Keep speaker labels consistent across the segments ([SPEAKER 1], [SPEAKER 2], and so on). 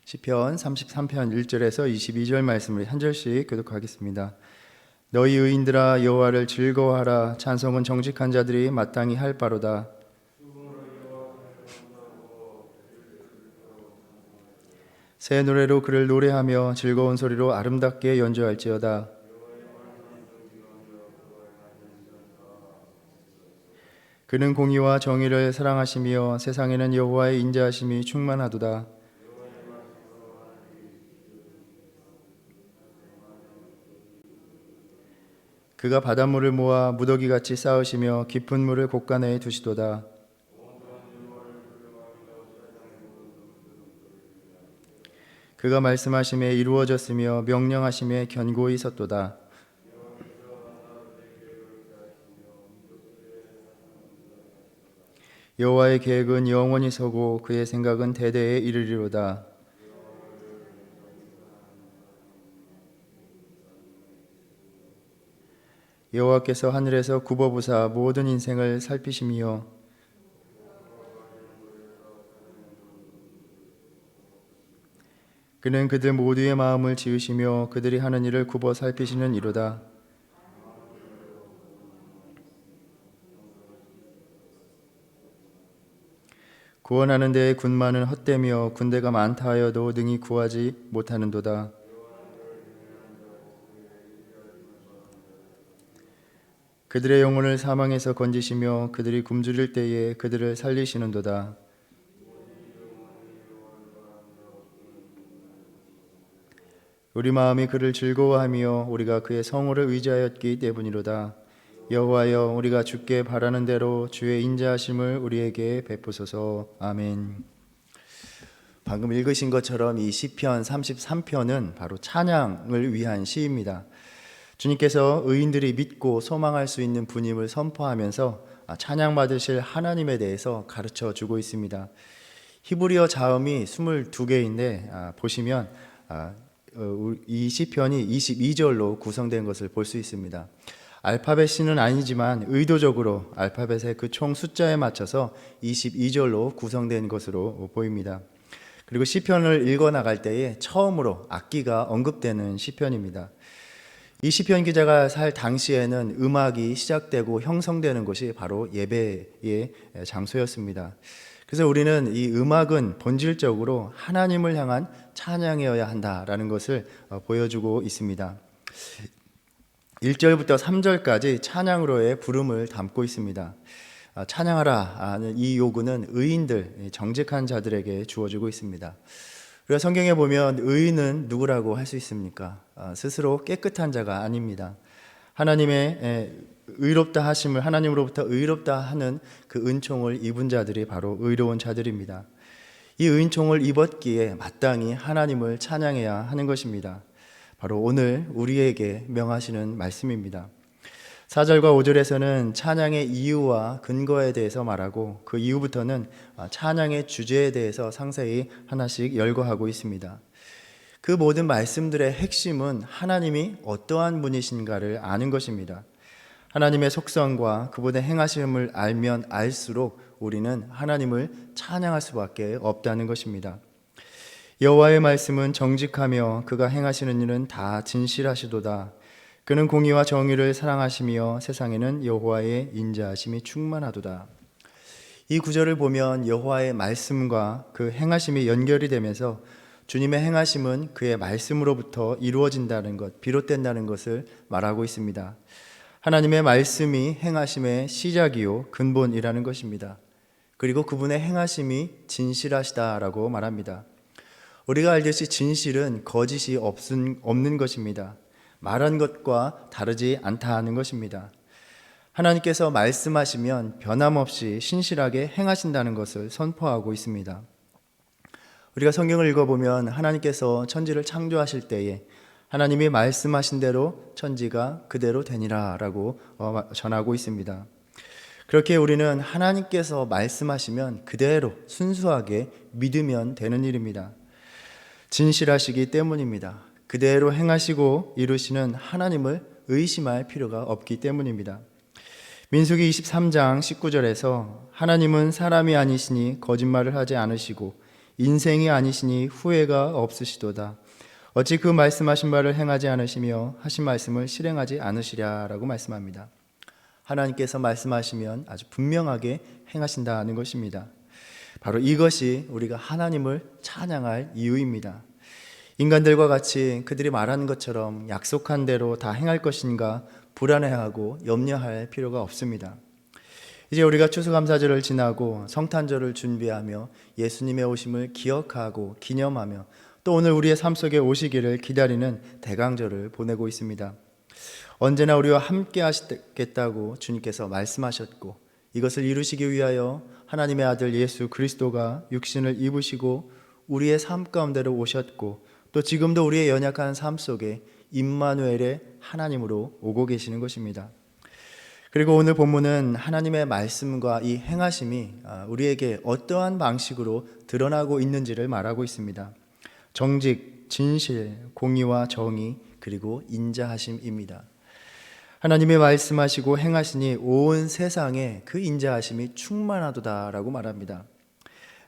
[SPEAKER 1] 시편 33편 1절에서 22절 말씀을 한 절씩 교독하겠습니다. 너희 의인들아 여호와를 즐거워하라. 찬송은 정직한 자들이 마땅히 할 바로다. 새 노래로 그를 노래하며 즐거운 소리로 아름답게 연주할지어다. 그는 공의와 정의를 사랑하시며 세상에는 여호와의 인자하심이 충만하도다. 그가 바닷물을 모아 무더기같이 쌓으시며 깊은 물을 곳간에 두시도다. 그가 말씀하심에 이루어졌으며 명령하심에 견고히 섰도다. 여호와의 계획은 영원히 서고 그의 생각은 대대에 이르리로다. 여호와께서 하늘에서 굽어보사 모든 인생을 살피시며 그는 그들 모두의 마음을 지으시며 그들이 하는 일을 굽어 살피시는 이로다. 구원하는 데에 군마는 헛되며 군대가 많다 하여도 능히 구하지 못하는도다. 그들의 영혼을 사망에서 건지시며 그들이 굶주릴 때에 그들을 살리시는도다. 우리 마음이 그를 즐거워하며 우리가 그의 성호를 의지하였기 때문이로다. 여호와여, 우리가 주께 바라는 대로 주의 인자하심을 우리에게 베푸소서. 아멘. 방금 읽으신 것처럼 이 시편 33편은 바로 찬양을 위한 시입니다. 주님께서 의인들이 믿고 소망할 수 있는 분임을 선포하면서 찬양 받으실 하나님에 대해서 가르쳐 주고 있습니다. 히브리어 자음이 22개인데 보시면 이 시편이 22절로 구성된 것을 볼 수 있습니다. 알파벳 C는 아니지만 의도적으로 알파벳의 그 총 숫자에 맞춰서 22절로 구성된 것으로 보입니다. 그리고 시편을 읽어 나갈 때에 처음으로 악기가 언급되는 시편입니다. 이 시편 기자가 살 당시에는 음악이 시작되고 형성되는 곳이 바로 예배의 장소였습니다. 그래서 우리는 이 음악은 본질적으로 하나님을 향한 찬양이어야 한다라는 것을 보여주고 있습니다. 1절부터 3절까지 찬양으로의 부름을 담고 있습니다. 찬양하라 하는 이 요구는 의인들, 정직한 자들에게 주어지고 있습니다. 우리가 성경에 보면 의인은 누구라고 할 수 있습니까? 스스로 깨끗한 자가 아닙니다. 하나님의 의롭다 하심을 하나님으로부터 의롭다 하는 그 은총을 입은 자들이 바로 의로운 자들입니다. 이 은총을 입었기에 마땅히 하나님을 찬양해야 하는 것입니다. 바로 오늘 우리에게 명하시는 말씀입니다. 4절과 5절에서는 찬양의 이유와 근거에 대해서 말하고 그 이후부터는 찬양의 주제에 대해서 상세히 하나씩 열거하고 있습니다. 그 모든 말씀들의 핵심은 하나님이 어떠한 분이신가를 아는 것입니다. 하나님의 속성과 그분의 행하심을 알면 알수록 우리는 하나님을 찬양할 수밖에 없다는 것입니다. 여호와의 말씀은 정직하며 그가 행하시는 일은 다 진실하시도다. 그는 공의와 정의를 사랑하시며 세상에는 여호와의 인자하심이 충만하도다. 이 구절을 보면 여호와의 말씀과 그 행하심이 연결이 되면서 주님의 행하심은 그의 말씀으로부터 이루어진다는 것, 비롯된다는 것을 말하고 있습니다. 하나님의 말씀이 행하심의 시작이요 근본이라는 것입니다. 그리고 그분의 행하심이 진실하시다라고 말합니다. 우리가 알듯이 진실은 거짓이 없는 것입니다. 말한 것과 다르지 않다는 것입니다. 하나님께서 말씀하시면 변함없이 신실하게 행하신다는 것을 선포하고 있습니다. 우리가 성경을 읽어보면 하나님께서 천지를 창조하실 때에 하나님이 말씀하신 대로 천지가 그대로 되니라 라고 전하고 있습니다. 그렇게 우리는 하나님께서 말씀하시면 그대로 순수하게 믿으면 되는 일입니다. 진실하시기 때문입니다. 그대로 행하시고 이루시는 하나님을 의심할 필요가 없기 때문입니다. 민수기 23장 19절에서 하나님은 사람이 아니시니 거짓말을 하지 않으시고 인생이 아니시니 후회가 없으시도다. 어찌 그 말씀하신 바를 행하지 않으시며 하신 말씀을 실행하지 않으시랴라고 말씀합니다. 하나님께서 말씀하시면 아주 분명하게 행하신다는 것입니다. 바로 이것이 우리가 하나님을 찬양할 이유입니다. 인간들과 같이 그들이 말하는 것처럼 약속한 대로 다 행할 것인가 불안해하고 염려할 필요가 없습니다. 이제 우리가 추수감사절을 지나고 성탄절을 준비하며 예수님의 오심을 기억하고 기념하며 또 오늘 우리의 삶 속에 오시기를 기다리는 대강절을 보내고 있습니다. 언제나 우리와 함께 하시겠다고 주님께서 말씀하셨고 이것을 이루시기 위하여 하나님의 아들 예수 그리스도가 육신을 입으시고 우리의 삶 가운데로 오셨고 또 지금도 우리의 연약한 삶 속에 임마누엘의 하나님으로 오고 계시는 것입니다. 그리고 오늘 본문은 하나님의 말씀과 이 행하심이 우리에게 어떠한 방식으로 드러나고 있는지를 말하고 있습니다. 정직, 진실, 공의와 정의, 그리고 인자하심입니다. 하나님이 말씀하시고 행하시니 온 세상에 그 인자하심이 충만하도다라고 말합니다.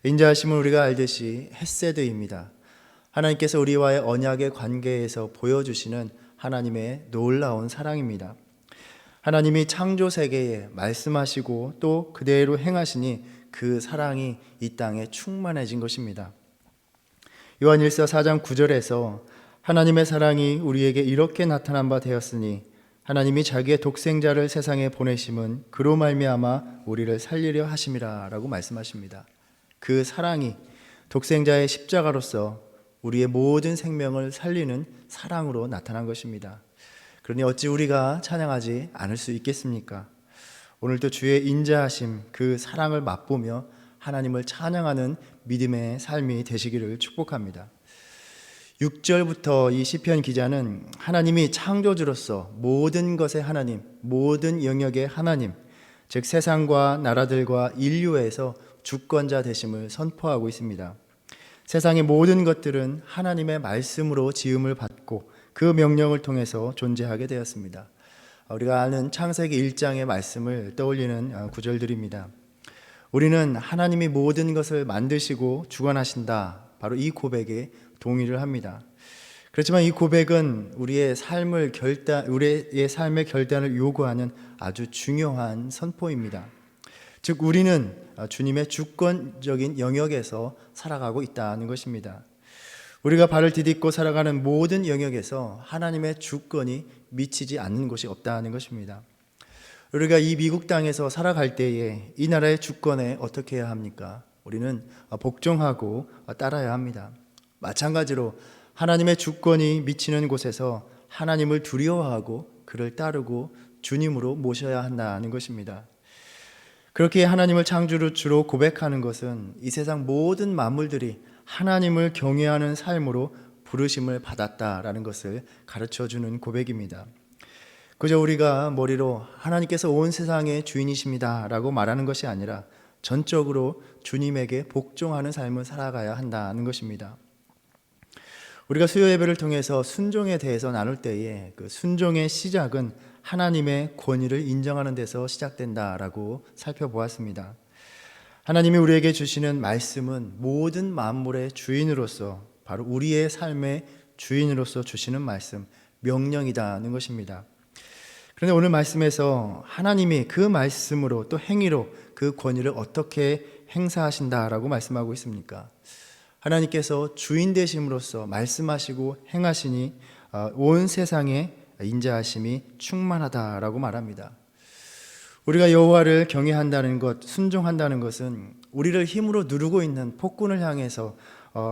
[SPEAKER 1] 인자하심은 우리가 알듯이 헤세드입니다. 하나님께서 우리와의 언약의 관계에서 보여주시는 하나님의 놀라운 사랑입니다. 하나님이 창조 세계에 말씀하시고 또 그대로 행하시니 그 사랑이 이 땅에 충만해진 것입니다. 요한일서 4장 9절에서 하나님의 사랑이 우리에게 이렇게 나타난 바 되었으니 하나님이 자기의 독생자를 세상에 보내심은 그로 말미암아 우리를 살리려 하심이라 라고 말씀하십니다. 그 사랑이 독생자의 십자가로서 우리의 모든 생명을 살리는 사랑으로 나타난 것입니다. 그러니 어찌 우리가 찬양하지 않을 수 있겠습니까? 오늘도 주의 인자하심, 그 사랑을 맛보며 하나님을 찬양하는 믿음의 삶이 되시기를 축복합니다. 6절부터 이 시편 기자는 하나님이 창조주로서 모든 것의 하나님, 모든 영역의 하나님, 즉 세상과 나라들과 인류에서 주권자 되심을 선포하고 있습니다. 세상의 모든 것들은 하나님의 말씀으로 지음을 받고 그 명령을 통해서 존재하게 되었습니다. 우리가 아는 창세기 1장의 말씀을 떠올리는 구절들입니다. 우리는 하나님이 모든 것을 만드시고 주관하신다, 바로 이 고백에 동의를 합니다. 그렇지만 이 고백은 우리의 삶의 결단을 요구하는 아주 중요한 선포입니다. 즉 우리는 주님의 주권적인 영역에서 살아가고 있다는 것입니다. 우리가 발을 디딛고 살아가는 모든 영역에서 하나님의 주권이 미치지 않는 곳이 없다는 것입니다. 우리가 이 미국 땅에서 살아갈 때에 이 나라의 주권에 어떻게 해야 합니까? 우리는 복종하고 따라야 합니다. 마찬가지로 하나님의 주권이 미치는 곳에서 하나님을 두려워하고 그를 따르고 주님으로 모셔야 한다는 것입니다. 그렇게 하나님을 창조주로 고백하는 것은 이 세상 모든 만물들이 하나님을 경외하는 삶으로 부르심을 받았다라는 것을 가르쳐주는 고백입니다. 그저 우리가 머리로 하나님께서 온 세상의 주인이십니다 라고 말하는 것이 아니라 전적으로 주님에게 복종하는 삶을 살아가야 한다는 것입니다. 우리가 수요 예배를 통해서 순종에 대해서 나눌 때에 그 순종의 시작은 하나님의 권위를 인정하는 데서 시작된다라고 살펴보았습니다. 하나님이 우리에게 주시는 말씀은 모든 만물의 주인으로서, 바로 우리의 삶의 주인으로서 주시는 말씀, 명령이다는 것입니다. 그런데 오늘 말씀에서 하나님이 그 말씀으로 또 행위로 그 권위를 어떻게 행사하신다라고 말씀하고 있습니까? 하나님께서 주인 되심으로써 말씀하시고 행하시니 온 세상에 인자하심이 충만하다라고 말합니다. 우리가 여호와를 경외한다는 것, 순종한다는 것은 우리를 힘으로 누르고 있는 폭군을 향해서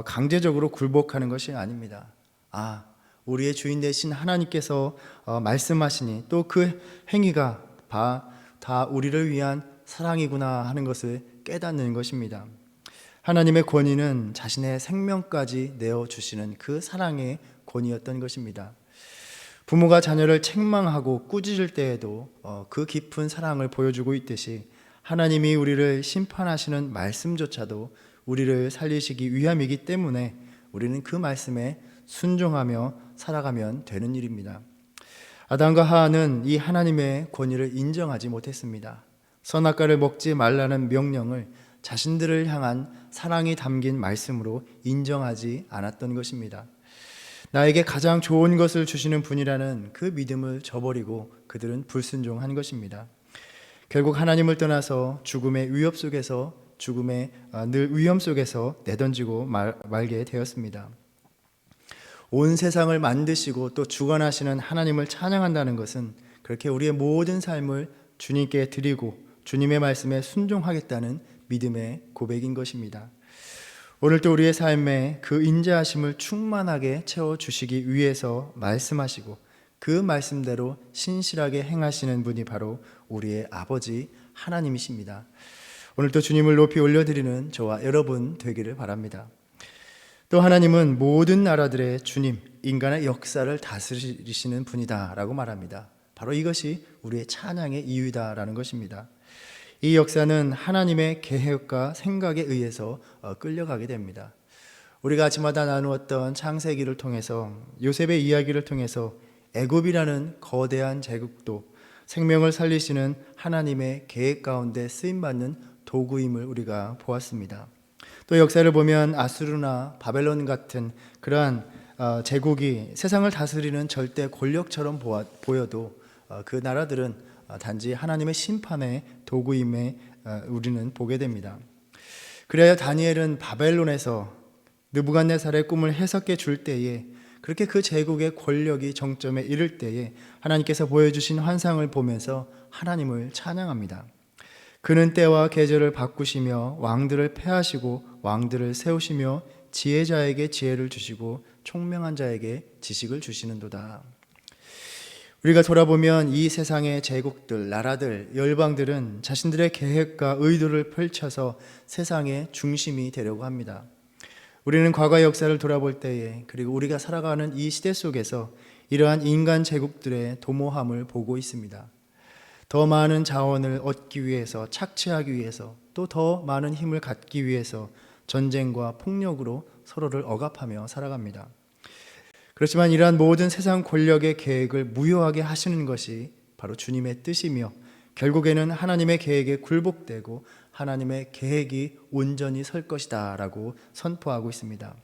[SPEAKER 1] 강제적으로 굴복하는 것이 아닙니다. 우리의 주인 되신 하나님께서 말씀하시니 또 그 행위가 다 우리를 위한 사랑이구나 하는 것을 깨닫는 것입니다. 하나님의 권위는 자신의 생명까지 내어주시는 그 사랑의 권위였던 것입니다. 부모가 자녀를 책망하고 꾸짖을 때에도 그 깊은 사랑을 보여주고 있듯이 하나님이 우리를 심판하시는 말씀조차도 우리를 살리시기 위함이기 때문에 우리는 그 말씀에 순종하며 살아가면 되는 일입니다. 아담과 하와는 이 하나님의 권위를 인정하지 못했습니다. 선악과를 먹지 말라는 명령을 자신들을 향한 사랑이 담긴 말씀으로 인정하지 않았던 것입니다. 나에게 가장 좋은 것을 주시는 분이라는 그 믿음을 저버리고 그들은 불순종한 것입니다. 결국 하나님을 떠나서 죽음의 위협 속에서 죽음의 늘 위험 속에서 내던지고 말게 되었습니다. 온 세상을 만드시고 또 주관하시는 하나님을 찬양한다는 것은 그렇게 우리의 모든 삶을 주님께 드리고 주님의 말씀에 순종하겠다는 믿음의 고백인 것입니다. 오늘도 우리의 삶에 그 인자하심을 충만하게 채워주시기 위해서 말씀하시고 그 말씀대로 신실하게 행하시는 분이 바로 우리의 아버지 하나님이십니다. 오늘도 주님을 높이 올려드리는 저와 여러분 되기를 바랍니다. 또 하나님은 모든 나라들의 주님, 인간의 역사를 다스리시는 분이다 라고 말합니다. 바로 이것이 우리의 찬양의 이유다라는 것입니다. 이 역사는 하나님의 계획과 생각에 의해서 끌려가게 됩니다. 우리가 아침마다 나누었던 창세기를 통해서 요셉의 이야기를 통해서 애굽이라는 거대한 제국도 생명을 살리시는 하나님의 계획 가운데 쓰임받는 도구임을 우리가 보았습니다. 또 역사를 보면 아수르나 바벨론 같은 그러한 제국이 세상을 다스리는 절대 권력처럼 보여도 그 나라들은 단지 하나님의 심판의 도구임에 우리는 보게 됩니다. 그래야 다니엘은 바벨론에서 느부갓네살의 꿈을 해석해 줄 때에 그렇게 그 제국의 권력이 정점에 이를 때에 하나님께서 보여주신 환상을 보면서 하나님을 찬양합니다. 그는 때와 계절을 바꾸시며 왕들을 패하시고 왕들을 세우시며 지혜자에게 지혜를 주시고 총명한 자에게 지식을 주시는도다. 우리가 돌아보면 이 세상의 제국들, 나라들, 열방들은 자신들의 계획과 의도를 펼쳐서 세상의 중심이 되려고 합니다. 우리는 과거의 역사를 돌아볼 때에 그리고 우리가 살아가는 이 시대 속에서 이러한 인간 제국들의 도모함을 보고 있습니다. 더 많은 자원을 얻기 위해서, 착취하기 위해서, 또 더 많은 힘을 갖기 위해서 전쟁과 폭력으로 서로를 억압하며 살아갑니다. 그렇지만 이러한 모든 세상 권력의 계획을 무효하게 하시는 것이 바로 주님의 뜻이며 결국에는 하나님의 계획에 굴복되고 하나님의 계획이 온전히 설 것이다 라고 선포하고 있습니다.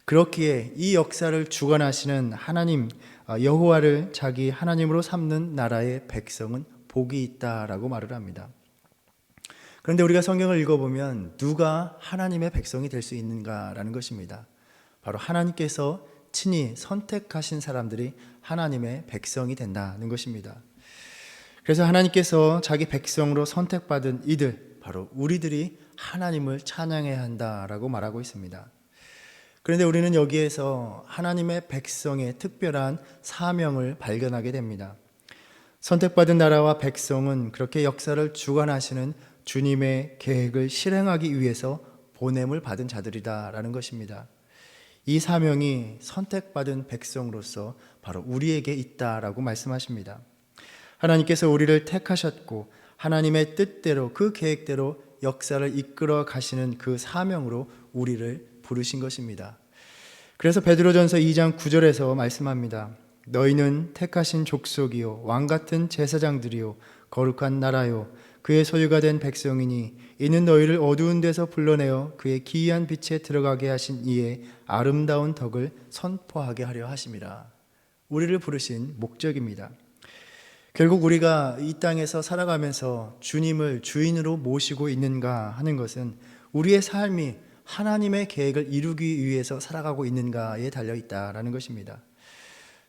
[SPEAKER 1] 그렇기에 이 역사를 주관하시는 하나님 여호와를 자기 하나님으로 삼는 나라의 백성은 복이 있다라고 말을 합니다. 그런데 우리가 성경을 읽어보면 누가 하나님의 백성이 될 수 있는가라는 것입니다. 바로 하나님께서 친히 선택하신 사람들이 하나님의 백성이 된다는 것입니다. 그래서 하나님께서 자기 백성으로 선택받은 이들, 바로 우리들이 하나님을 찬양해야 한다라고 말하고 있습니다. 그런데 우리는 여기에서 하나님의 백성의 특별한 사명을 발견하게 됩니다. 선택받은 나라와 백성은 그렇게 역사를 주관하시는 주님의 계획을 실행하기 위해서 보냄을 받은 자들이다라는 것입니다. 이 사명이 선택받은 백성으로서 바로 우리에게 있다라고 말씀하십니다. 하나님께서 우리를 택하셨고 하나님의 뜻대로 그 계획대로 역사를 이끌어 가시는 그 사명으로 우리를 부르신 것입니다. 그래서 베드로전서 2장 9절에서 말씀합니다. 너희는 택하신 족속이요 왕같은 제사장들이요 거룩한 나라요 그의 소유가 된 백성이니 이는 너희를 어두운 데서 불러내어 그의 기이한 빛에 들어가게 하신 이의 아름다운 덕을 선포하게 하려 하심이라. 우리를 부르신 목적입니다. 결국 우리가 이 땅에서 살아가면서 주님을 주인으로 모시고 있는가 하는 것은 우리의 삶이 하나님의 계획을 이루기 위해서 살아가고 있는가에 달려있다라는 것입니다.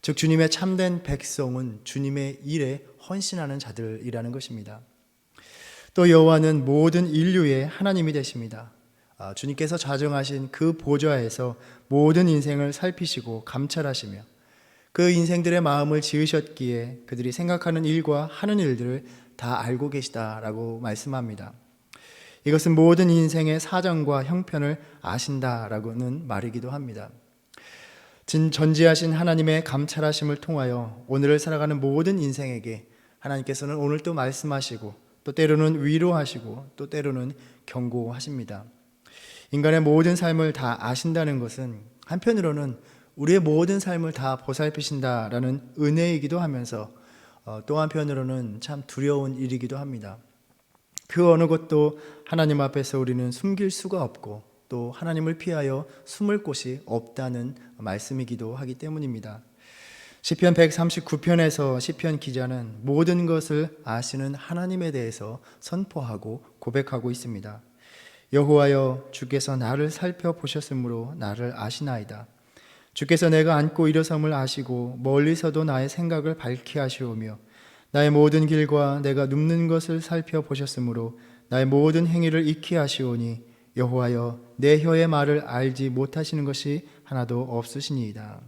[SPEAKER 1] 즉 주님의 참된 백성은 주님의 일에 헌신하는 자들이라는 것입니다. 또 여호와는 모든 인류의 하나님이 되십니다. 주님께서 자정하신 그 보좌에서 모든 인생을 살피시고 감찰하시며 그 인생들의 마음을 지으셨기에 그들이 생각하는 일과 하는 일들을 다 알고 계시다라고 말씀합니다. 이것은 모든 인생의 사정과 형편을 아신다라고는 말이기도 합니다. 전지하신 하나님의 감찰하심을 통하여 오늘을 살아가는 모든 인생에게 하나님께서는 오늘 또 말씀하시고 또 때로는 위로하시고 또 때로는 경고하십니다. 인간의 모든 삶을 다 아신다는 것은 한편으로는 우리의 모든 삶을 다 보살피신다라는 은혜이기도 하면서 또 한편으로는 참 두려운 일이기도 합니다. 그 어느 것도 하나님 앞에서 우리는 숨길 수가 없고 또 하나님을 피하여 숨을 곳이 없다는 말씀이기도 하기 때문입니다. 시편 139편에서 시편 기자는 모든 것을 아시는 하나님에 대해서 선포하고 고백하고 있습니다. 여호와여, 주께서 나를 살펴보셨으므로 나를 아시나이다. 주께서 내가 앉고 일어섬을 아시고 멀리서도 나의 생각을 밝히 하시오며 나의 모든 길과 내가 눕는 것을 살펴보셨으므로 나의 모든 행위를 익히 하시오니 여호와여, 내 혀의 말을 알지 못하시는 것이 하나도 없으시니이다.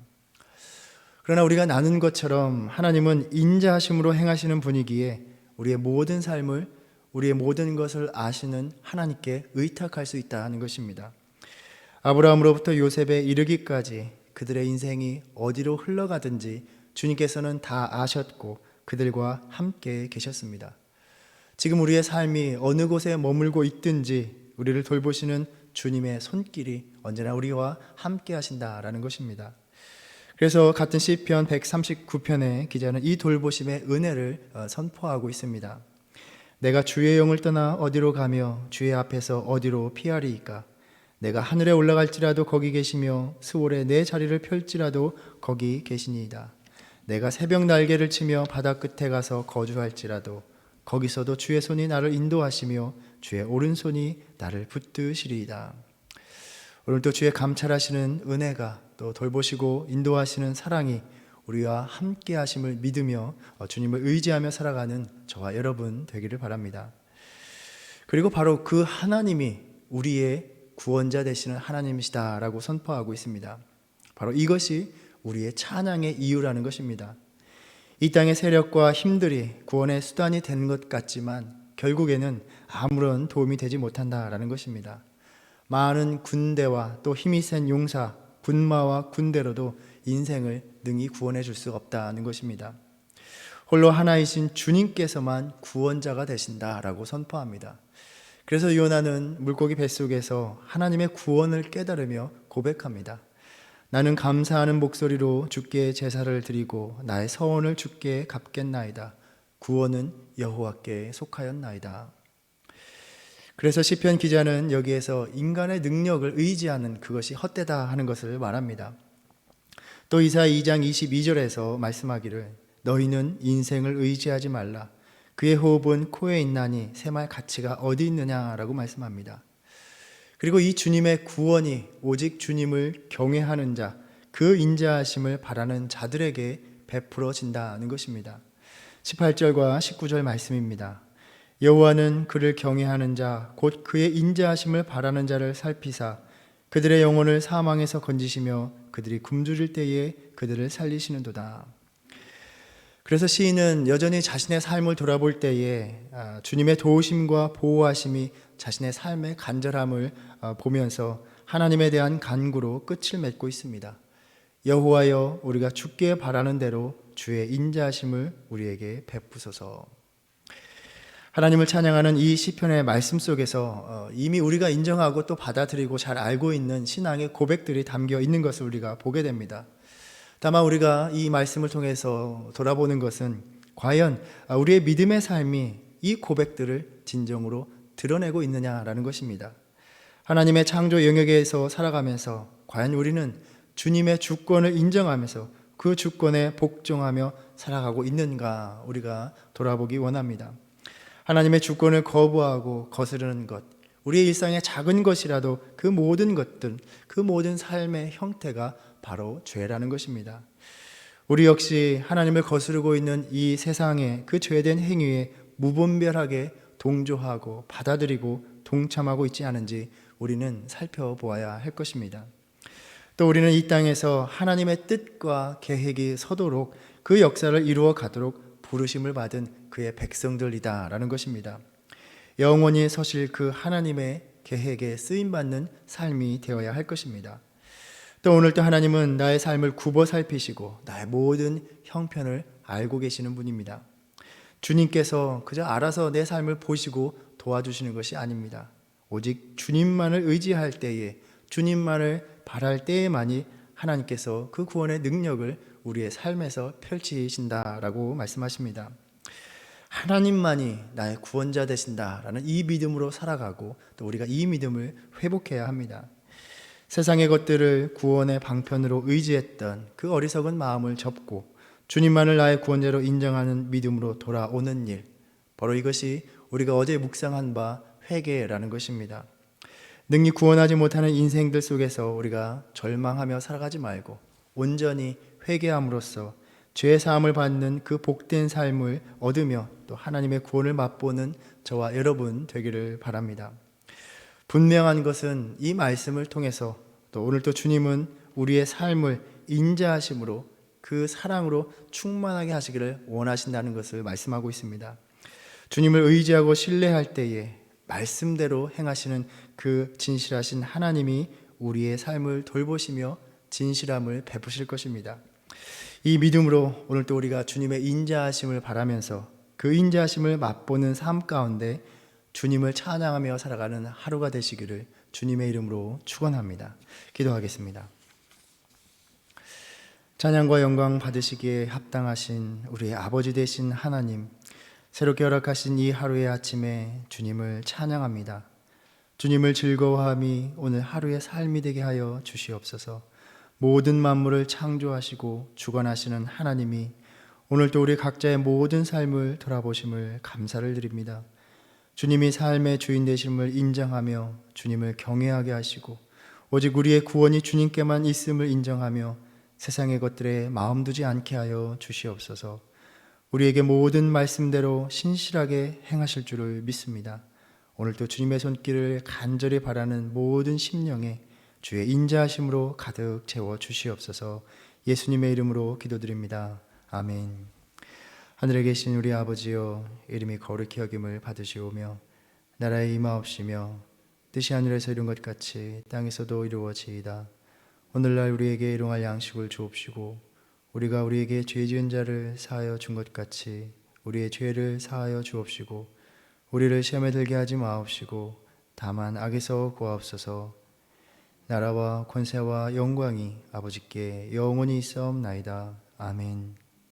[SPEAKER 1] 그러나 우리가 나눈 것처럼 하나님은 인자하심으로 행하시는 분이기에 우리의 모든 삶을, 우리의 모든 것을 아시는 하나님께 의탁할 수 있다는 것입니다. 아브라함으로부터 요셉에 이르기까지 그들의 인생이 어디로 흘러가든지 주님께서는 다 아셨고 그들과 함께 계셨습니다. 지금 우리의 삶이 어느 곳에 머물고 있든지 우리를 돌보시는 주님의 손길이 언제나 우리와 함께 하신다라는 것입니다. 그래서 같은 시편 139편의 기자는 이 돌보심의 은혜를 선포하고 있습니다. 내가 주의 영을 떠나 어디로 가며 주의 앞에서 어디로 피하리이까? 내가 하늘에 올라갈지라도 거기 계시며 스올에 내 자리를 펼지라도 거기 계시니이다. 내가 새벽 날개를 치며 바다 끝에 가서 거주할지라도 거기서도 주의 손이 나를 인도하시며 주의 오른손이 나를 붙드시리이다. 오늘도 주의 감찰하시는 은혜가 또 돌보시고 인도하시는 사랑이 우리와 함께 하심을 믿으며 주님을 의지하며 살아가는 저와 여러분 되기를 바랍니다. 그리고 바로 그 하나님이 우리의 구원자 되시는 하나님이시다라고 선포하고 있습니다. 바로 이것이 우리의 찬양의 이유라는 것입니다. 이 땅의 세력과 힘들이 구원의 수단이 된 것 같지만 결국에는 아무런 도움이 되지 못한다라는 것입니다. 많은 군대와 또 힘이 센 용사, 군마와 군대로도 인생을 능히 구원해 줄 수 없다는 것입니다. 홀로 하나이신 주님께서만 구원자가 되신다라고 선포합니다. 그래서 요나는 물고기 뱃속에서 하나님의 구원을 깨달으며 고백합니다. 나는 감사하는 목소리로 주께 제사를 드리고 나의 서원을 주께 갚겠나이다. 구원은 여호와께 속하였나이다. 그래서 시편 기자는 여기에서 인간의 능력을 의지하는 그것이 헛되다 하는 것을 말합니다. 또 이사야 2장 22절에서 말씀하기를 너희는 인생을 의지하지 말라. 그의 호흡은 코에 있나니 셈할 가치가 어디 있느냐라고 말씀합니다. 그리고 이 주님의 구원이 오직 주님을 경외하는 자, 그 인자하심을 바라는 자들에게 베풀어진다는 것입니다. 18절과 19절 말씀입니다. 여호와는 그를 경외하는 자, 곧 그의 인자하심을 바라는 자를 살피사 그들의 영혼을 사망에서 건지시며 그들이 굶주릴 때에 그들을 살리시는도다. 그래서 시인은 여전히 자신의 삶을 돌아볼 때에 주님의 도우심과 보호하심이 자신의 삶의 간절함을 보면서 하나님에 대한 간구로 끝을 맺고 있습니다. 여호와여, 우리가 주께 바라는 대로 주의 인자하심을 우리에게 베푸소서. 하나님을 찬양하는 이 시편의 말씀 속에서 이미 우리가 인정하고 또 받아들이고 잘 알고 있는 신앙의 고백들이 담겨 있는 것을 우리가 보게 됩니다. 다만 우리가 이 말씀을 통해서 돌아보는 것은 과연 우리의 믿음의 삶이 이 고백들을 진정으로 드러내고 있느냐라는 것입니다. 하나님의 창조 영역에서 살아가면서 과연 우리는 주님의 주권을 인정하면서 그 주권에 복종하며 살아가고 있는가 우리가 돌아보기 원합니다. 하나님의 주권을 거부하고 거스르는 것, 우리의 일상의 작은 것이라도 그 모든 것들, 그 모든 삶의 형태가 바로 죄라는 것입니다. 우리 역시 하나님을 거스르고 있는 이 세상의 그 죄된 행위에 무분별하게 동조하고 받아들이고 동참하고 있지 않은지 우리는 살펴보아야 할 것입니다. 또 우리는 이 땅에서 하나님의 뜻과 계획이 서도록 그 역사를 이루어 가도록 부르심을 받은 그의 백성들이다라는 것입니다. 영원히 서실 그 하나님의 계획에 쓰임받는 삶이 되어야 할 것입니다. 또 오늘도 하나님은 나의 삶을 굽어 살피시고 나의 모든 형편을 알고 계시는 분입니다. 주님께서 그저 알아서 내 삶을 보시고 도와주시는 것이 아닙니다. 오직 주님만을 의지할 때에, 주님만을 바랄 때에만이 하나님께서 그 구원의 능력을 우리의 삶에서 펼치신다라고 말씀하십니다. 하나님만이 나의 구원자 되신다라는 이 믿음으로 살아가고 또 우리가 이 믿음을 회복해야 합니다. 세상의 것들을 구원의 방편으로 의지했던 그 어리석은 마음을 접고 주님만을 나의 구원자로 인정하는 믿음으로 돌아오는 일, 바로 이것이 우리가 어제 묵상한 바 회개라는 것입니다. 능히 구원하지 못하는 인생들 속에서 우리가 절망하며 살아가지 말고 온전히 회개함으로써 죄 사함을 받는 그 복된 삶을 얻으며 또 하나님의 구원을 맛보는 저와 여러분 되기를 바랍니다. 분명한 것은 이 말씀을 통해서 또 오늘 또 주님은 우리의 삶을 인자하심으로 그 사랑으로 충만하게 하시기를 원하신다는 것을 말씀하고 있습니다. 주님을 의지하고 신뢰할 때에 말씀대로 행하시는 그 진실하신 하나님이 우리의 삶을 돌보시며 진실함을 베푸실 것입니다. 이 믿음으로 오늘 또 우리가 주님의 인자하심을 바라면서 그 인자하심을 맛보는 삶 가운데 주님을 찬양하며 살아가는 하루가 되시기를 주님의 이름으로 축원합니다. 기도하겠습니다. 찬양과 영광 받으시기에 합당하신 우리의 아버지 되신 하나님, 새롭게 허락하신 이 하루의 아침에 주님을 찬양합니다. 주님을 즐거워함이 오늘 하루의 삶이 되게 하여 주시옵소서. 모든 만물을 창조하시고 주관하시는 하나님이 오늘 또 우리 각자의 모든 삶을 돌아보심을 감사를 드립니다. 주님이 삶의 주인 되심을 인정하며 주님을 경외하게 하시고 오직 우리의 구원이 주님께만 있음을 인정하며 세상의 것들에 마음 두지 않게 하여 주시옵소서. 우리에게 모든 말씀대로 신실하게 행하실 줄을 믿습니다. 오늘도 주님의 손길을 간절히 바라는 모든 심령에 주의 인자하심으로 가득 채워 주시옵소서. 예수님의 이름으로 기도드립니다. 아멘. 하늘에 계신 우리 아버지여, 이름이 거룩히 여김을 받으시오며 나라에 임하옵시며 뜻이 하늘에서 이룬 것 같이 땅에서도 이루어지이다. 오늘날 우리에게 일용할 양식을 주옵시고 우리가 우리에게 죄 지은 자를 사하여 준 것 같이 우리의 죄를 사하여 주옵시고 우리를 시험에 들게 하지 마옵시고 다만 악에서 구하옵소서. 나라와 권세와 영광이 아버지께 영원히 있사옵나이다. 아멘.